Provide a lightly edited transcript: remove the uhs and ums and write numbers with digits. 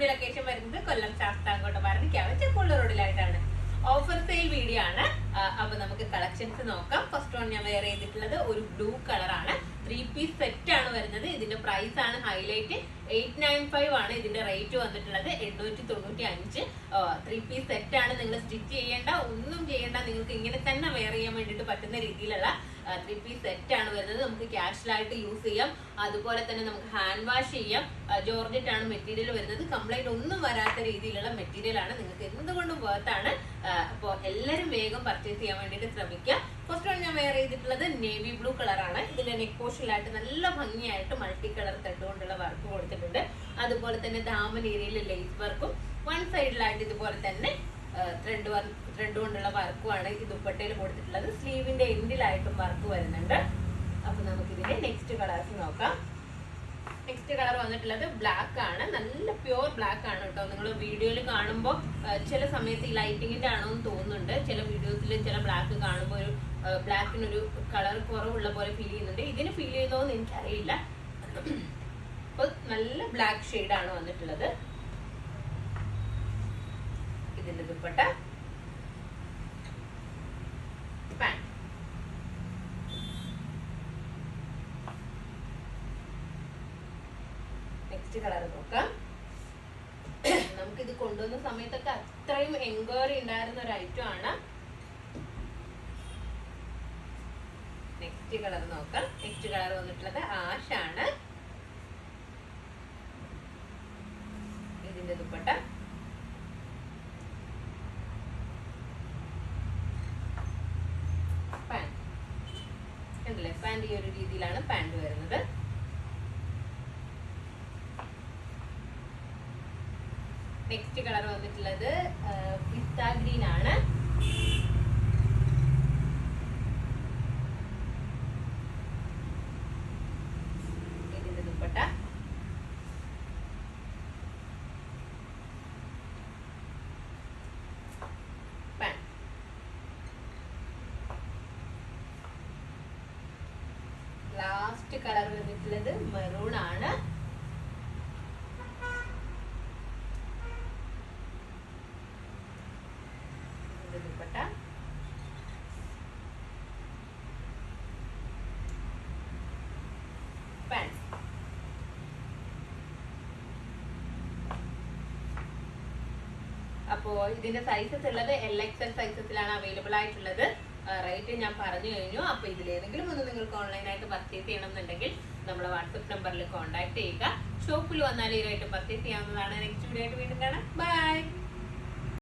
ഷോപ്പിന്റെ ലൊക്കേഷൻ വരുന്നത് കൊല്ലം Sasthamkotta പറഞ്ഞിരിക്കാവ് ചെക്കുള്ള റോഡിലായിട്ടാണ്. Offer sale video ആണ്. അപ്പൊ നമുക്ക് കളക്ഷൻസ് നോക്കാം. ഫസ്റ്റ് വൺ ഞാൻ വെയർ ചെയ്തിട്ടുള്ളത് ഒരു ബ്ലൂ കളറാണ്. 3 പീസ് സെറ്റ് ആണ് വരുന്നത്. ഇതിന്റെ പ്രൈസ് ആണ് ഹൈലൈറ്റ്. 895 ആണ് ഇതിന്റെ റേറ്റ് വന്നിട്ടുള്ളത്. 895. 3 പീസ് സെറ്റ് ആണ്. നിങ്ങൾ സ്റ്റിച്ച് ചെയ്യേണ്ട, ഒന്നും ചെയ്യേണ്ട, നിങ്ങൾക്ക് ഇങ്ങനെ തന്നെ വെയർ ചെയ്യാൻ വേണ്ടിയിട്ട് പറ്റുന്ന രീതിയിലുള്ള 3 പീസ് സെറ്റ് ആണ് വരുന്നത്. നമുക്ക് ക്യാഷ്വലായിട്ട് യൂസ് ചെയ്യാം. അതുപോലെ തന്നെ നമുക്ക് ഹാൻഡ് വാഷ് ചെയ്യാം. ജോർജറ്റ് ആണ് മെറ്റീരിയൽ വരുന്നത്. കംപ്ലൈന്റ് ഒന്നും വരാത്ത രീതിയിലുള്ള മെറ്റീരിയൽ ആണ്. നിങ്ങൾക്ക് എന്തുകൊണ്ടും വേർത്താണ്. അപ്പോൾ എല്ലാവരും വേഗം പർച്ചേസ് ചെയ്യാൻ വേണ്ടിയിട്ട് ശ്രമിക്കുക. ഫസ്റ്റ് വൺ ഞാൻ വെയർ ചെയ്തിട്ടുള്ളത് നേവി ബ്ലൂ കളറാണ്. ഇതിന്റെ നെക്ക് പോർഷനിലായിട്ട് നല്ല ഭംഗിയായിട്ട് മൾട്ടി കളർ ത്രെഡ് കൊണ്ടുള്ള വർക്ക് കൊടുത്തിട്ടുണ്ട്. അതുപോലെ തന്നെ ദാമൻ ഏരിയയിൽ ലേസ് വർക്കും വൺ സൈഡിലായിട്ട് ഇതുപോലെ തന്നെ ത്രെഡ് കൊണ്ടുള്ള വർക്കുമാണ് ഈ ദുപ്പട്ടയിൽ കൊടുത്തിട്ടുള്ളത്. സ്ലീവിന്റെ എൻഡിലായിട്ടും വർക്ക് വരുന്നുണ്ട്. അപ്പൊ നമുക്ക് ഇതിന്റെ നെക്സ്റ്റ് കളേഴ്സ് നോക്കാം. നെക്സ്റ്റ് കളർ വന്നിട്ടുള്ളത് ബ്ലാക്ക് ആണ്. നല്ല പ്യുവർ ബ്ലാക്ക് ആണ് കേട്ടോ. നിങ്ങൾ വീഡിയോയിൽ കാണുമ്പോൾ ചില സമയത്ത് ഈ ലൈറ്റിങ്ങിന്റെ ആണോ എന്ന് തോന്നുന്നുണ്ട്. ചില വീഡിയോസിൽ ചില ബ്ലാക്ക് കാണുമ്പോൾ ഒരു ബ്ലാക്കിനൊരു കളർ കുറവുള്ള പോലെ ഫീൽ ചെയ്യുന്നുണ്ട്. ഇതിന് ഫീൽ ചെയ്യുന്നോന്ന് എനിക്കറിയില്ല. അപ്പൊ നല്ല ബ്ലാക്ക് ഷെയ്ഡ് ആണ് വന്നിട്ടുള്ളത്. ഇതിന്റെ ദുപ്പട്ട, പാന്റ്. നെക്സ്റ്റ് കളർ നോക്കാം. നമുക്കിത് കൊണ്ടുവന്ന സമയത്തൊക്കെ അത്രയും എൻക്വയറി ഉണ്ടായിരുന്ന ഒരു ഐറ്റം ആണ്. നെക്സ്റ്റ് കളർ നോക്കാം. നെക്സ്റ്റ് കളർ വന്നിട്ടുള്ളത് ആഷ് ആണ്. ഇതിന്റെ ദുപ്പട്ട, പാന്റ്. കണ്ടില്ലേ, പാന്റ് ഈ ഒരു രീതിയിലാണ് പാന്റ് വരുന്നത്. നെക്സ്റ്റ് കളർ വന്നിട്ടുള്ളത് പിസ്ത ഗ്രീൻ ആണ്. ഇതിന്റെ ദുപ്പട്ട, പാന്റ്. ലാസ്റ്റ് കളർ വന്നിട്ടുള്ളത് മെറൂൺ ആണ്. ദുപ്പട്ട, പാന്റ്. അപ്പോ ഇതിന്റെ സൈസസ് ഉള്ളത് LXL സൈസസിലാണ് അവൈലബിൾ ആയിട്ടുള്ളത്. റേറ്റ് ഞാൻ പറഞ്ഞു കഴിഞ്ഞു. അപ്പൊ ഇതിലേതെങ്കിലും ഒന്ന് നിങ്ങൾക്ക് ഓൺലൈനായിട്ട് പർച്ചേസ് ചെയ്യണം എന്നുണ്ടെങ്കിൽ നമ്മുടെ വാട്സപ്പ് നമ്പറിൽ കോൺടാക്ട് ചെയ്യുക. ഷോപ്പിൽ വന്നാൽ ഈ റേറ്റ് പർച്ചേസ് ചെയ്യാവുന്നതാണ്. നെക്സ്റ്റ് വീഡിയോ ആയിട്ട് വീണ്ടും കാണാം. ബൈ.